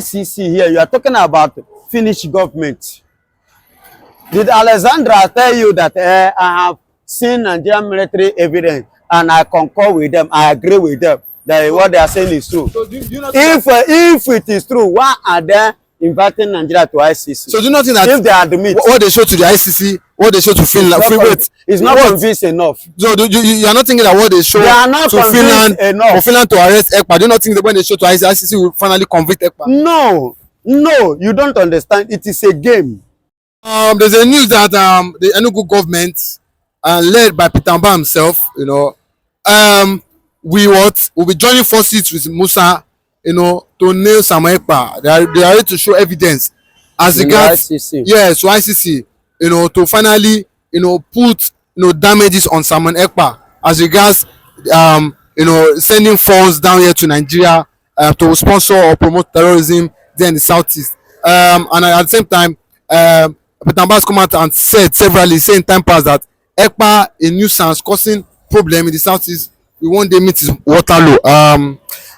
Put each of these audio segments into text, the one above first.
ICC here, you are talking about Finnish government. Did Alexandra tell you that I have seen Nigerian military evidence and I concur with them, I agree with them that what they are saying is true? So do you not if it is true, why are they inviting Nigeria to ICC? So do you not think that if they admit what they show to the ICC, what they show to Finland, it's not convincing enough. So you are not thinking that what they show to Finland enough for Finland to arrest Ekpa? Do you not think that when they show to ICC will finally convict Ekpa? No, you don't understand. It is a game. There's a news that the Enugu government, led by Mbah himself, will be joining forces with Musa, to nail some Ekpa. They are ready to show evidence as regards to ICC, to finally, put damages on Simon Ekpa as regards sending funds down here to Nigeria to sponsor or promote terrorism there in the southeast. And at the same time, Mbah has come out and said severally, saying time past that Ekpa, a nuisance causing problem in the southeast, will one day meet his Waterloo.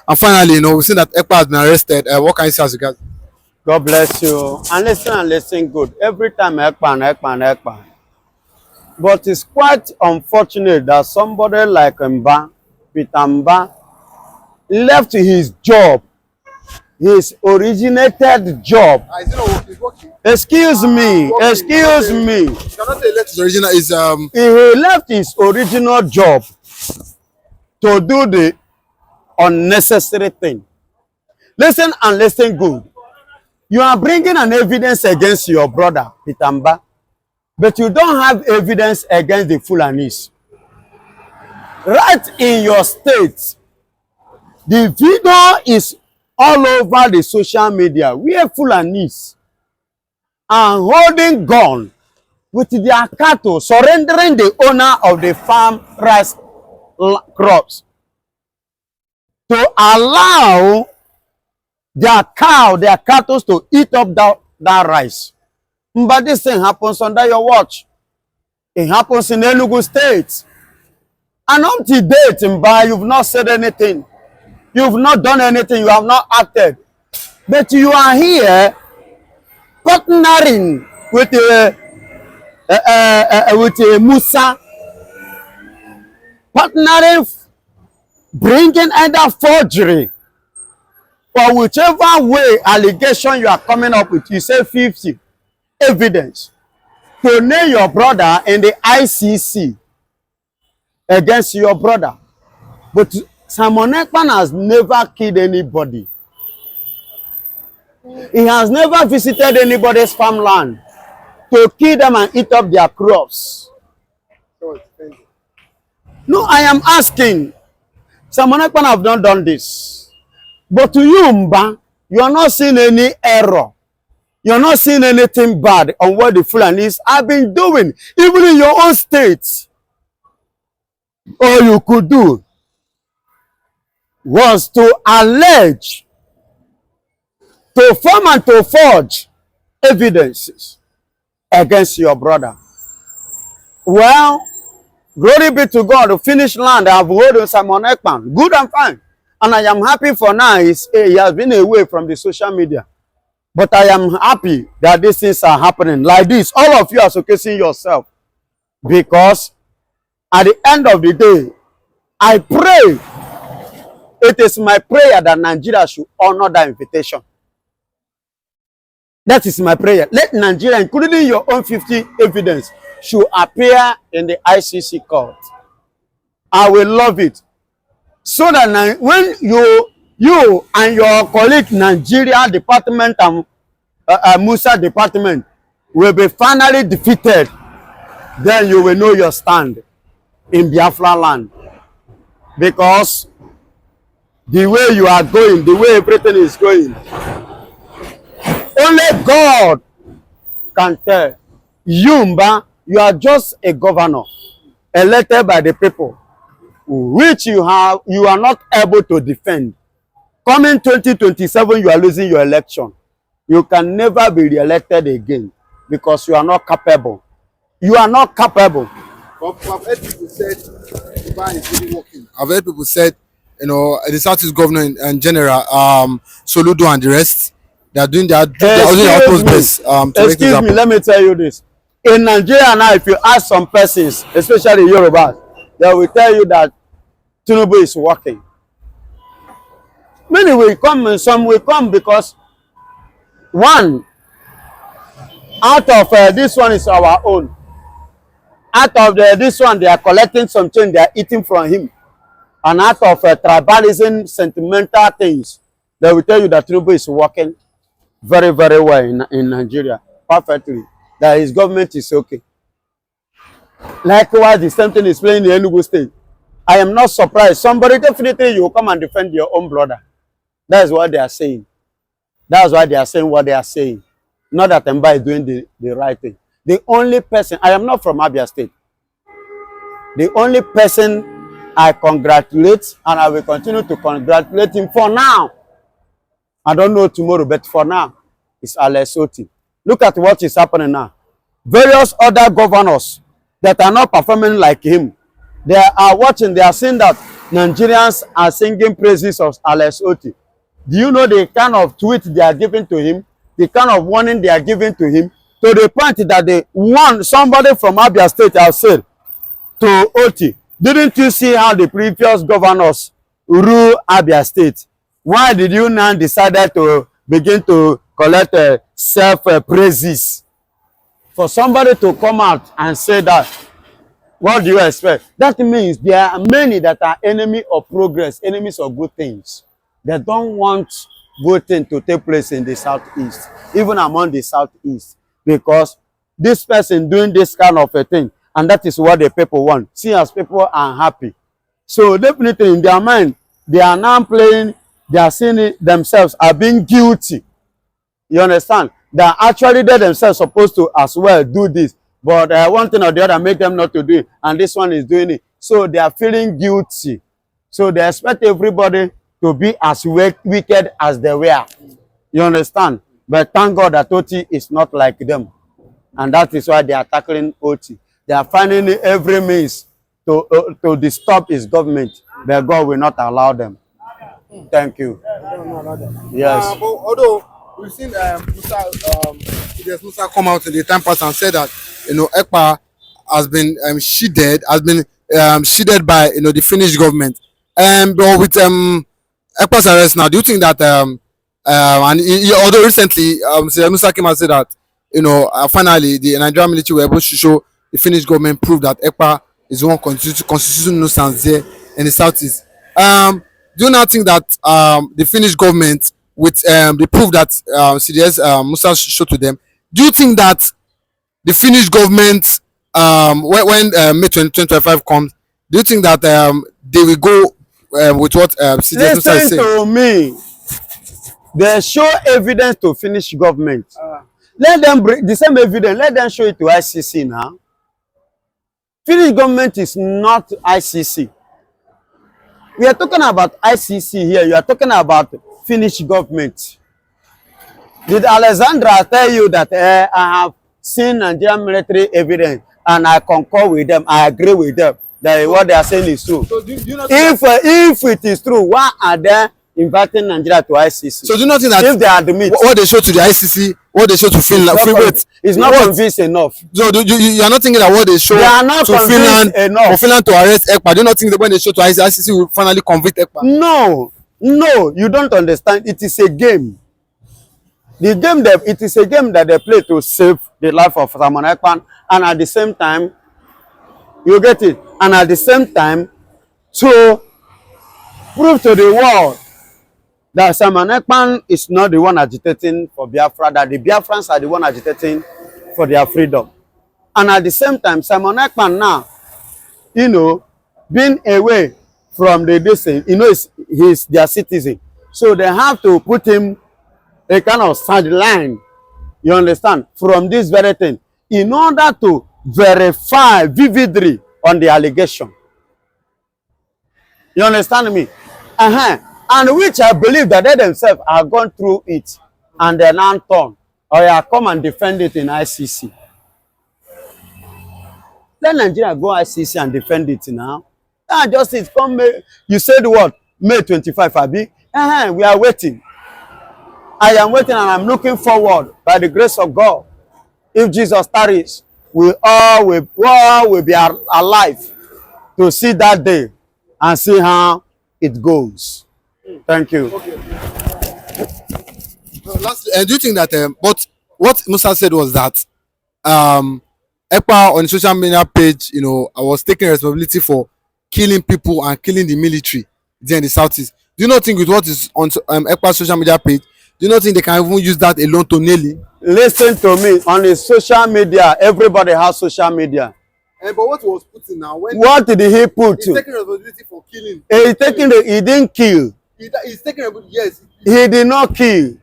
And finally, we've seen that Ekpa has been arrested. What can you say as regards? God bless you. And listen good. Every time Ekpa. But it's quite unfortunate that somebody like Mbah, left his job, his originated job. Is it not working? It's working. Excuse me. You cannot say left his original is He left his original job to do the unnecessary thing. Listen and listen good. You are bringing an evidence against your brother, Mbah, but you don't have evidence against the Fulanis. Right in your state, the video is all over the social media where Fulanis are holding gun with their cattle, surrendering the owner of the farm rice crops to allow their cattle to eat up that rice. But this thing happens under your watch. It happens in Enugu State. And up to date, Mbah, you've not said anything. You've not done anything. You have not acted. But you are here partnering with Musa, partnering, bringing either forgery or whichever way allegation you are coming up with. You say 50 evidence to nail your brother in the ICC against your brother. But Simon Ekpa has never killed anybody. He has never visited anybody's farmland to kill them and eat up their crops. No, I am asking. Simon Ekpa have not done this. But to you, Mbah, you are not seeing any error. You are not seeing anything bad on what the Fulanis have been doing, even in your own state. All you could do was to allege, to form and to forge evidences against your brother. Well, glory be to God, the Finnish land I have hold Simon Ekpa. Good and fine. And I am happy for now. He has been away from the social media. But I am happy that these things are happening like this. All of you are showcasing yourself. Because at the end of the day, I pray, it is my prayer that Nigeria should honor that invitation. That is my prayer. Let Nigeria, including your own 50 evidence, should appear in the ICC court. I will love it. So that when you and your colleague Nigeria department and Musa department will be finally defeated, then you will know your stand in Biafra land. Because the way you are going, the way everything is going, only God can tell. You, Mbah, you are just a governor elected by the people, which you are not able to defend. Coming 2027, you are losing your election. You can never be re-elected again because you are not capable. You are not capable. But I've heard people said Mbah is really working. I've heard people said, the Southeast governor in general, Soludo and the rest, they are doing their utmost best to make things excuse me, happen. let me tell you this. In Nigeria now, if you ask some persons, especially Yoruba, they will tell you that Tinubu is working. Many will come and some will come because one, out of this one is our own. Out of this one, they are collecting some change, they are eating from him. And out of tribalism, sentimental things, they will tell you that Tinubu is working very, very well in Nigeria, perfectly. That his government is okay. Likewise, the same thing is playing in the Enugu state. I am not surprised. Somebody definitely you will come and defend your own brother. That is what they are saying. That's why they are saying what they are saying. Not that Mbah is doing the right thing. The only person, I am not from Abia State. The only person I congratulate, and I will continue to congratulate him for now. I don't know tomorrow, but for now, it's Alex Oti. Look at what is happening now. Various other governors that are not performing like him, they are watching, they are seeing that Nigerians are singing praises of Alex Oti. Do you know the kind of tweet they are giving to him? The kind of warning they are giving to him? To the point that they want somebody from Abia State has said to Oti, didn't you see how the previous governors rule Abia State? Why did you now decide to begin to collect self-praises? For somebody to come out and say that, what do you expect? That means there are many that are enemy of progress, enemies of good things. They don't want good things to take place in the southeast, even among the southeast, because this person doing this kind of a thing, and that is what the people want. See, as people are happy. So definitely in their mind, they are now playing, they are seeing it themselves are being guilty. You understand? They are actually they themselves supposed to as well do this. But one thing or the other make them not to do it. And this one is doing it. So they are feeling guilty. So they expect everybody to be as wicked as they were. You understand? But thank God that Oti is not like them. And that is why they are tackling Oti. They are finding every means to disturb his government. But God will not allow them. Thank you. Yes. But although we've seen Musa come out in the time past and said that Ekpa has been shielded by the Finnish government. But with Ekpa's arrest now, do you think that although recently Musa came and said that finally the Nigerian military were able to show the Finnish government prove that Ekpa is one constitutional nuisance there in the southeast. Do you not think that the Finnish government, with the proof that CDS Musa showed to them, do you think that the Finnish government, when May 2025 comes, do you think that they will go with what CDS Musa is saying? Listen to me. They show evidence to Finnish government. Let them bring the same evidence. Let them show it to ICC now. Finnish government is not ICC. We are talking about ICC here. You are talking about Finnish government. Did Alexandra tell you that I have seen Nigerian military evidence and I concur with them, I agree with them, that what they are saying is true? So do you not if it is true, why are they inviting Nigeria to ICC? So do you not think that if they admit what they show to the ICC, what they show to Finland, it's not convincing enough. So you are not thinking that what they show to Finland enough for Finland to arrest Ekpa? Do you not think that when they show to ICC will finally convict Ekpa? No, you don't understand. It is a game. It is a game that they play to save the life of Simon Ekpa, and at the same time, you get it, and at the same time, to prove to the world that Simon Ekpa is not the one agitating for Biafra, that the Biafrans are the one agitating for their freedom. And at the same time, Simon Ekpa now, being away from the distance, he's their citizen. So they have to put him a kind of sideline, you understand, from this very thing, in order to verify vividly on the allegation. You understand me? And which I believe that they themselves are gone through it and then now turn or come and defend it in ICC. Let Nigeria go ICC and defend it now. Justice come May, you said what? May 25, Abi? We are waiting. I am waiting and I'm looking forward, by the grace of God, if Jesus tarries, we all will be alive to see that day and see how it goes. Thank you. Okay. Lastly, do you think that what Musa said was that Ekpa on the social media page, I was taking responsibility for killing people and killing the military there in the southeast. Do you not think with what is on Ekpa's social media page, do you not think they can even use that alone to nail him? Listen to me. On his social media, everybody has social media. But what was put in now? What did he put? He's taking responsibility for killing. He didn't kill. He's taking responsibility. Yes. He did not kill.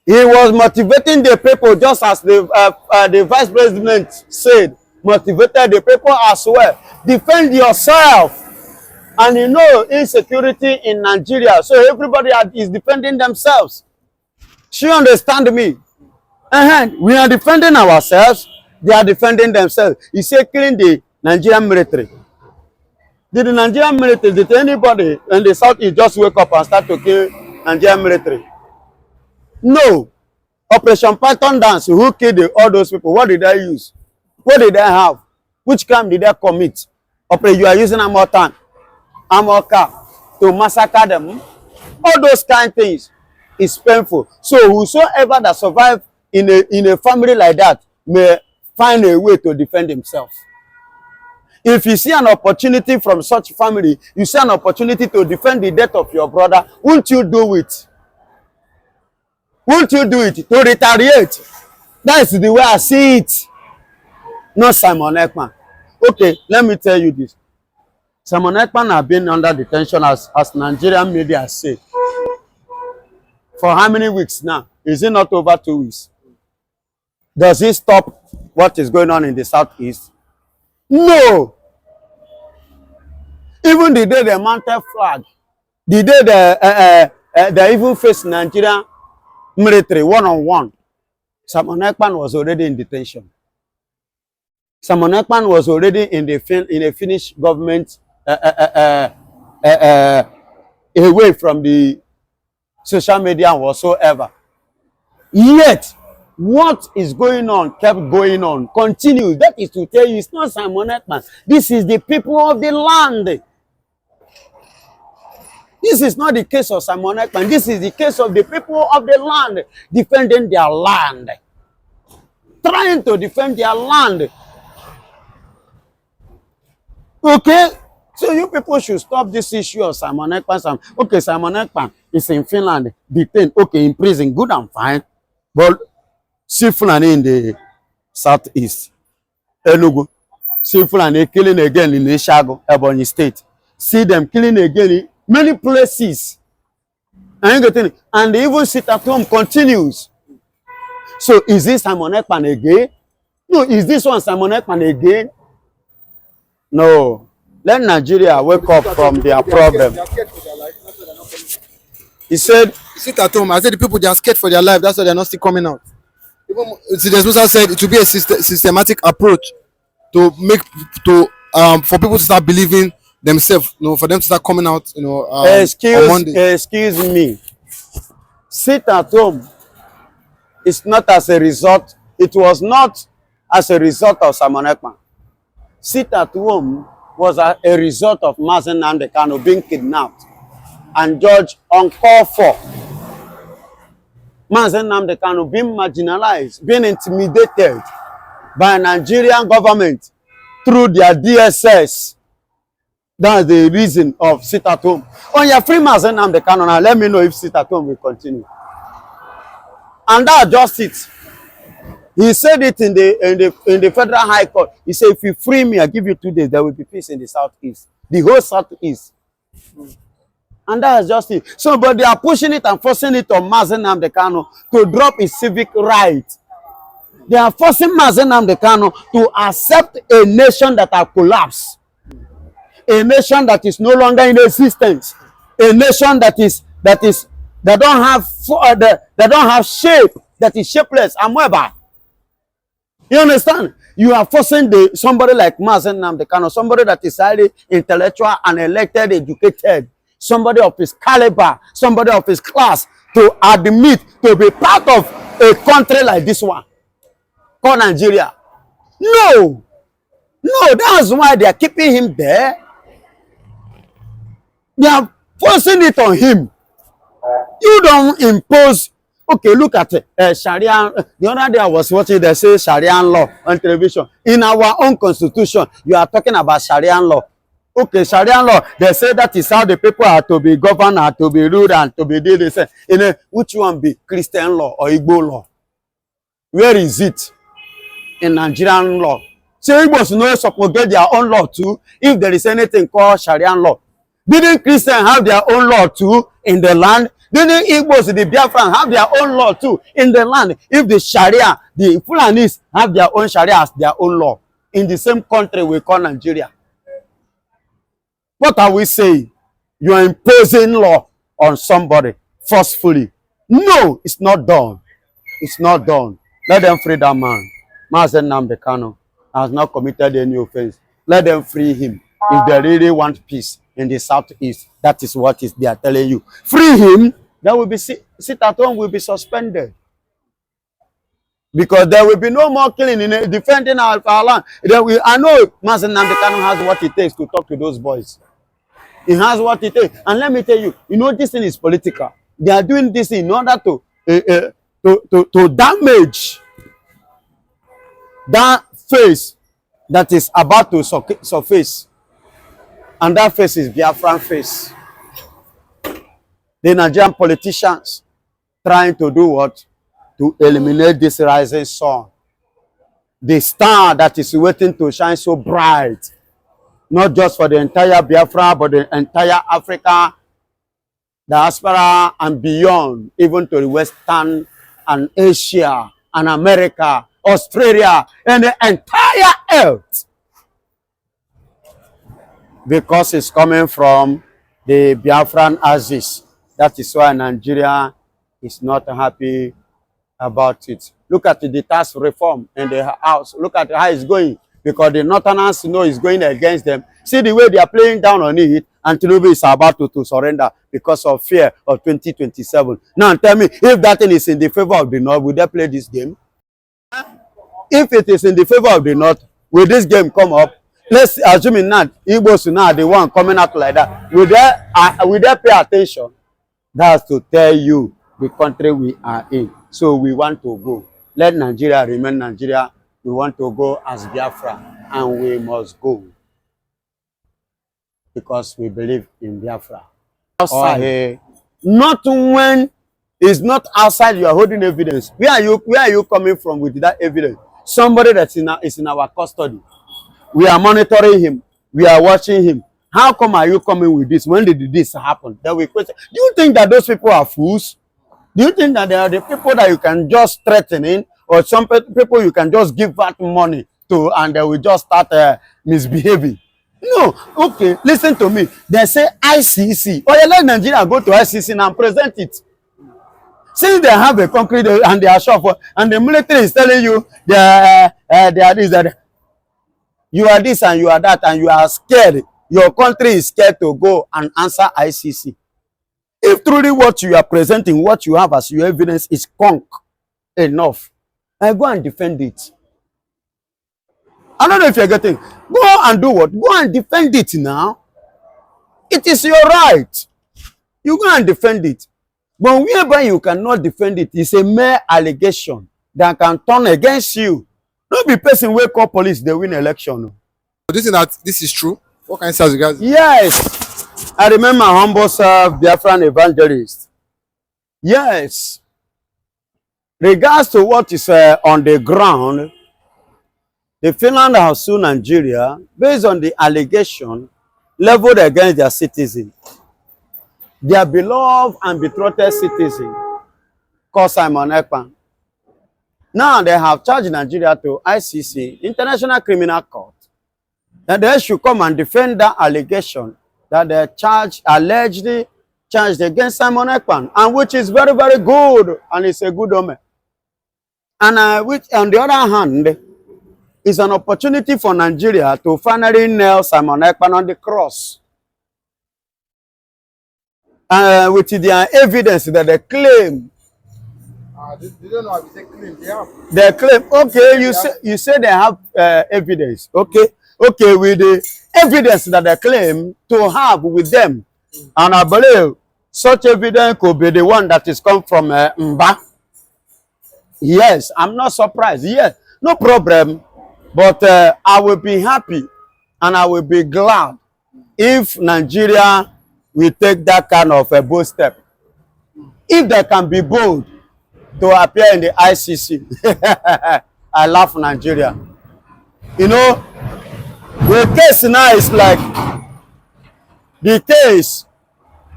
He was motivating the people, just as the vice president said, motivated the people as well. Defend yourself. And insecurity in Nigeria, so everybody is defending themselves. She understand me? We are defending ourselves. They are defending themselves. He said killing the Nigerian military. Did the Nigerian military, did anybody in the southeast just wake up and start to kill Nigerian military? No. Operation Python dance, who killed all those people? What did they use? What did they have? Which crime did they commit? You are using armor car to massacre them. All those kind of things is painful. So whosoever that survive in a family like that may find a way to defend himself. If you see an opportunity from such family, you see an opportunity to defend the death of your brother, won't you do it? Won't you do it to retaliate? That is the way I see it. Not Simon Ekpa. Okay, let me tell you this. Simon Ekpa have been under detention as Nigerian media say. For how many weeks now? Is it not over 2 weeks? Does it stop what is going on in the southeast? No. Even the day they mounted flag, the day they even faced Nigerian military one-on-one, Simon Ekpa was already in detention. Simon Ekpa was already in a Finnish government away from the social media whatsoever. Yet, what is going on kept going on, continues. That is to tell you, it's not Simon Ekpa. This is the people of the land. This is not the case of Simon Ekpa. This is the case of the people of the land defending their land. Trying to defend their land. Okay? So you people should stop this issue of Simon Ekpa. Okay, Simon Ekpa is in Finland, detained, okay, in prison, good and fine. But see Fulani in the southeast. Enugu. See Fulani killing again in Ishago, Ebonyi State. See them killing again in many places. And the evil sit at home continues. So is this Simon Ekpa again? No, is this one Simon Ekpa again? No. Let Nigeria wake up from their problem. He said, sit at home. I said the people, they are scared for their life. That's why they're not still coming out. Even Musa said it will be a systematic approach to for people to start believing themselves, for them to start coming out, on Monday. Excuse me. Sit at home. It's not as a result. It was not as a result of Simon Ekpa. Sit at home was a result of Nnamdikanu being kidnapped and judged uncalled for. Nnamdikanu being marginalized, being intimidated by Nigerian government through their DSS. That's the reason of sit at home. On your free Nnamdikanu now, let me know if sit at home will continue. And that's just it. He said it in the Federal High Court. He said, if you free me, I give you 2 days, there will be peace in the southeast. The whole southeast. And that's just it. So, but they are pushing it and forcing it on Nnamdikanu to drop his civic right. They are forcing Nnamdikanu to accept a nation that has collapsed. A nation that is no longer in existence. A nation that don't have shape, that is shapeless and whereby. You understand? You are forcing somebody like Nnamdikanu, somebody that is highly intellectual and elected, educated, somebody of his caliber, somebody of his class, to admit to be part of a country like this one called Nigeria? No. No, that's why they are keeping him there. They are forcing it on him. You don't impose. Okay, look at Sharia. The other day I was watching, they say Sharia law on television. In our own constitution, you are talking about Sharia law. Okay, Sharia law, they say that is how the people are to be governed, are to be ruled, and to be did. They say, which one be Christian law or Igbo law? Where is it in Nigerian law? So Igbos no suppose get their own law too if there is anything called Sharia law. Didn't Christians have their own law too in the land? Didn't Igbos, the Biafran, have their own law too in the land? If the Sharia, the Fulanis have their own Sharia as their own law in the same country we call Nigeria. What are we saying? You are imposing law on somebody forcefully. No, it's not done. It's not done. Let them free that man. Nnamdikanu has not committed any offense. Let them free him. If they really want peace in the southeast, that is what they are telling you. Free him, then will be sit at home will be suspended. Because there will be no more killing in defending our land. I know Nnamdikanu has what it takes to talk to those boys. He has what it takes. And let me tell you, this thing is political. They are doing this in order to damage that face that is about to surface. And that face is Biafran face. The Nigerian politicians trying to do what? To eliminate this rising sun. The star that is waiting to shine so bright. Not just for the entire Biafra, but the entire Africa, diaspora, and beyond, even to the Western and Asia and America, Australia, and the entire earth. Because it's coming from the Biafran axis. That is why Nigeria is not happy about it. Look at the tax reform in the house. Look at how it's going. Because the Northerners know it's going against them. See the way they are playing down on it, and tinubu is about to surrender because of fear of 2027. Now tell me, if that thing is in the favor of the North, will they play this game? If it is in the favor of the North, will this game come up? Let's assume in that Igbos now the one coming out like that. Will they pay attention? That's to tell you the country we are in. So we want to go. Let Nigeria remain Nigeria. We want to go as Biafra, and we must go because we believe in Biafra. Outside, not when it's not outside. You are holding evidence. Where are you coming from with that evidence? Somebody that is in our custody. We are monitoring him. We are watching him. How come are you coming with this? When did this happen? Then we question. Do you think that those people are fools? Do you think that they are the people that you can just threaten in? Or some people you can just give that money to and they will just start misbehaving? No. Okay, listen to me. They say ICC. Oh, yeah, let Nigeria go to ICC now and present it. Since they have a concrete and they are sure for, and the military is telling you they are this, that you are this and you are that, and you are scared. Your country is scared to go and answer ICC. If truly what you are presenting, what you have as your evidence is conk enough, go and defend it. I don't know if you're getting. Go and do what? Go and defend it now. It is your right. You go and defend it. But whereby you cannot defend it, it's a mere allegation that can turn against you. Don't be person where call police, they win election. Do you think that this is true? What kind of sense you guys? Yes. I remember humble self, Biafran evangelist. Yes. Regards to what is on the ground, the Finland has sued Nigeria based on the allegation leveled against their citizens. Their beloved and betrothed citizen called Simon Ekpa. Now they have charged Nigeria to ICC, International Criminal Court, that they should come and defend that allegation that they allegedly charged against Simon Ekpa, and which is very, very good, and it's a good omen. And which, on the other hand, is an opportunity for Nigeria to finally nail Simon Ekpa on the cross. with their evidence that they claim. They don't know how to say claim. They have. They claim. Okay, you say they have evidence. Okay, okay, with the evidence that they claim to have with them, and I believe such evidence could be the one that is come from Mbah. Yes, I'm not surprised. Yes, no problem. But I will be happy and I will be glad if Nigeria will take that kind of a bold step. If they can be bold to appear in the ICC, I love Nigeria. You know, the case now is like the case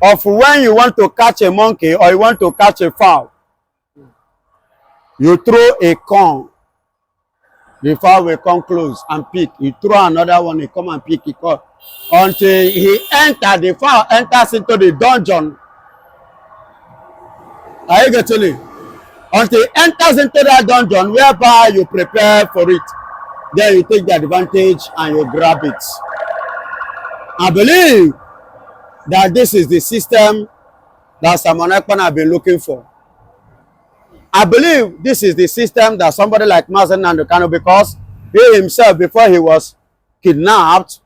of when you want to catch a monkey or you want to catch a fowl. You throw a corn, the fowl will come close and pick. You throw another one, he come and pick it up. Until he enter, the fowl enters into the dungeon. Are you getting it? Until he enters into that dungeon, whereby you prepare for it. Then you take the advantage and you grab it. I believe that this is the system that Simon Ekpa have been looking for. I believe this is the system that somebody like nnamdikanu, because he himself, before he was kidnapped,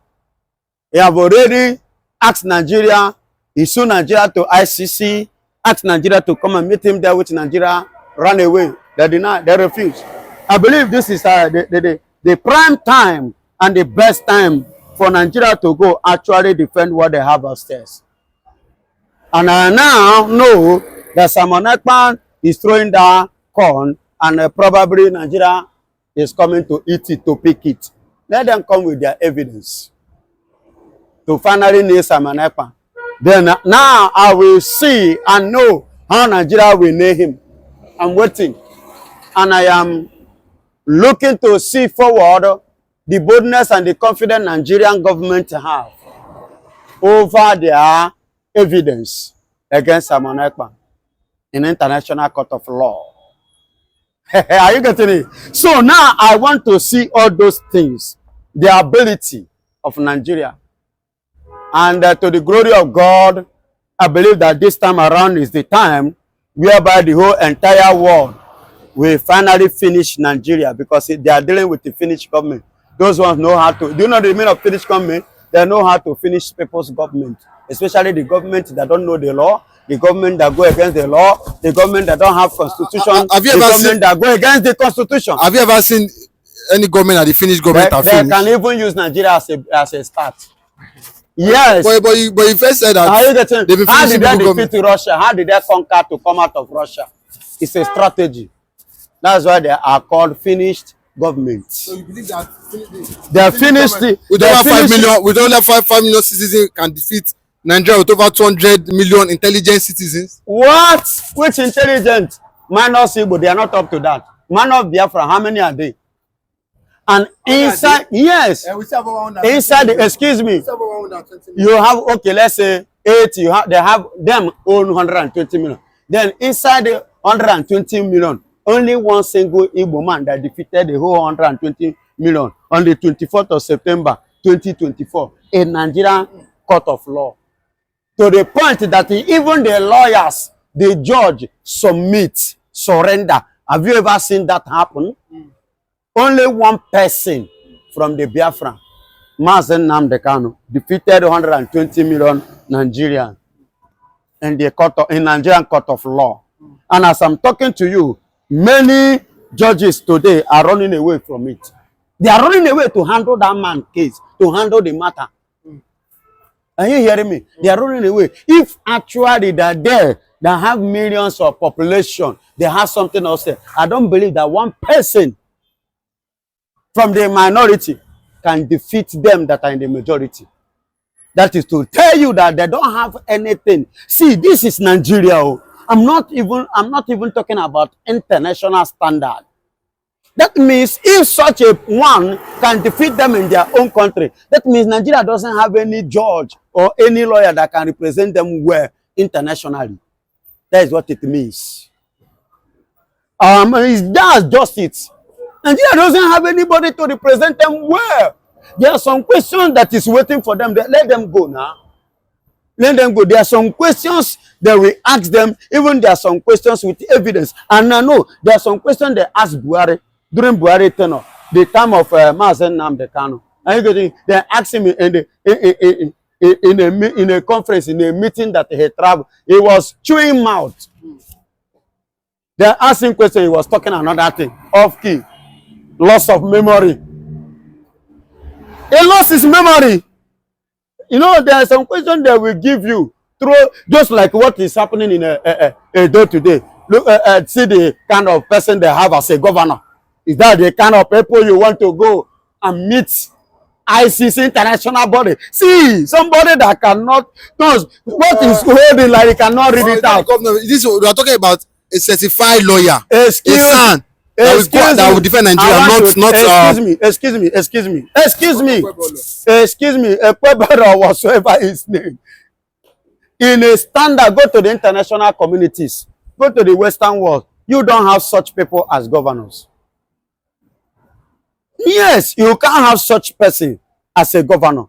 he have already asked Nigeria, he sued Nigeria to ICC, asked Nigeria to come and meet him there, with Nigeria ran away. They denied, they refused. I believe this is the prime time and the best time for Nigeria to go actually defend what they have upstairs. And I now know that Simon Ekpa is throwing down corn, and probably Nigeria is coming to eat it, to pick it. Let them come with their evidence to finally nail Simon Ekpa. Then now I will see and know how Nigeria will nail him. I'm waiting, and I am looking to see forward the boldness and the confidence Nigerian government have over their evidence against Simon Ekpa in international court of law. Are you getting it? So now I want to see all those things, the ability of Nigeria. And to the glory of God, I believe that this time around is the time whereby the whole entire world will finally finish Nigeria, because they are dealing with the Finnish government. Those ones know how to, do you know the meaning of Finnish government? They know how to finish people's government, especially the government that don't know the law, the government that go against the law, the government that don't have constitution, the government that go against the constitution. Have you ever seen any government that the Finnish government have They finished? can even use Nigeria as a start. Yes. But you first said that they've been how did they defeat Russia? How did they conquer to come out of Russia? It's a strategy. That's why they are called finished governments. So you believe that they are finished? With only 5 million citizens can defeat Nigeria with over 200 million intelligent citizens? What? Which intelligent? Minus Igbo, they are not up to that. Man of Biafra, how many are they? And inside, yes, inside, excuse me, you have, okay, let's say 8, they have them own 120 million. Then inside the 120 million, only one single Igbo man that defeated the whole 120 million on the 24th of September 2024 in Nigerian court of law. To the point that even the lawyers, the judge, surrender. Have you ever seen that happen? Only one person from the Biafra, nnamdikanu, defeated 120 million Nigerians in the Nigerian court of law. And as I'm talking to you, many judges today are running away from it. They are running away to handle that man's case, to handle the matter. Are you hearing me? They are running away. If actually they're there, they have millions of population, they have something else there. I don't believe that one person from the minority can defeat them that are in the majority. That is to tell you that they don't have anything. See, this is Nigeria. I'm not even talking about international standard. That means if such a one can defeat them in their own country, that means Nigeria doesn't have any judge or any lawyer that can represent them well internationally. That is what it means. That's just it. Nigeria doesn't have anybody to represent them well. There are some questions that is waiting for them. Let them go now. Let them go. There are some questions that we ask them, even there are some questions with evidence. And I know there are some questions they asked Buhari during Buhari tenure, the time of nnamdikanu. And they asked him in a conference, in a meeting that he traveled. He was chewing mouth. They asked him question, he was talking another thing. Off key. Loss of memory. He lost his memory. You know, there are some questions that will give you through, just like what is happening in a day today. Look, see the kind of person they have as a governor. Is that the kind of people you want to go and meet? ICC international body. See, somebody that cannot knows what is holding, like he cannot read it out. This we are talking about a certified lawyer. Excuse me. That will defend Nigeria, excuse me, Ekpa or whatsoever his name. In a standard, go to the international communities, go to the Western world. You don't have such people as governors. Yes, you can't have such person as a governor.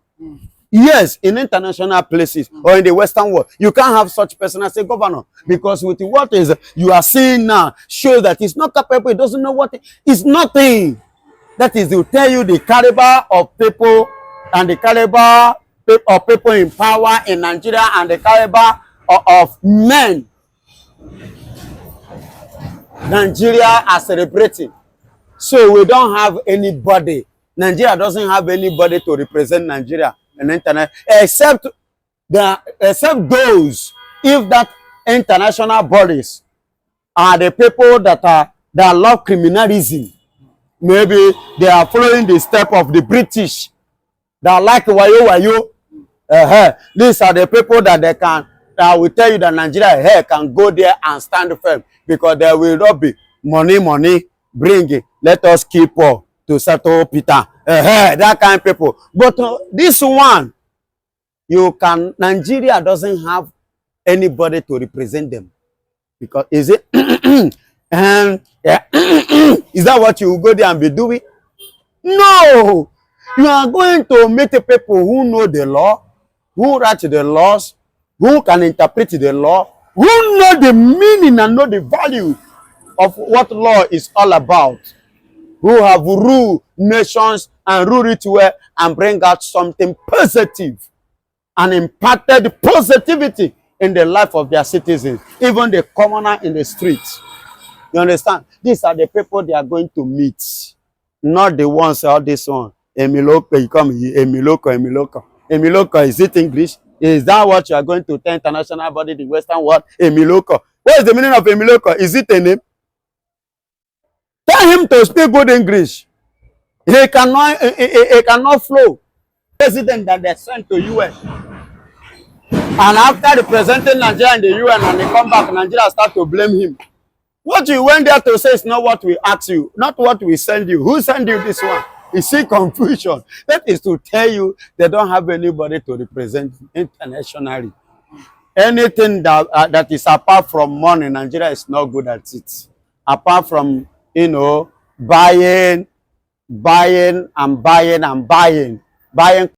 Yes, in international places or in the Western world, you can't have such person as a governor, because with what is you are seeing now shows that he's not capable. He doesn't know what it's nothing. That is to tell you the caliber of people and the caliber of people in power in Nigeria and the caliber of men Nigeria are celebrating. So we don't have anybody. Nigeria doesn't have anybody to represent Nigeria in the internet except those, if that international bodies are the people that love criminalism. Maybe they are following the step of the British that like wayo. These are the people that they can, that will tell you that Nigeria can go there and stand firm, because there will not be money, bring it. Let us keep up to settle Peter. That kind of people. But this one, Nigeria doesn't have anybody to represent them. Because is it is that what you go there and be doing? No, you are going to meet people who know the law, who write the laws, who can interpret the law, who know the meaning and know the value of what law is all about, who have ruled nations and rule it well and bring out something positive and impacted positivity in the life of their citizens, even the commoner in the streets. You understand? These are the people they are going to meet, not the ones all this one. Emiloko, you come here, Emiloko, is it English? Is that what you are going to tell international body, the Western world? Emiloko. What is the meaning of Emiloko? Is it a name? Tell him to speak good English. He cannot flow. President that they sent to UN. And after representing Nigeria in the UN and they come back, Nigeria start to blame him. What you went there to say is not what we ask you, not what we send you. Who sent you this one? You see confusion. That is to tell you they don't have anybody to represent internationally. Anything that is apart from money, Nigeria is not good at it. Apart from, buying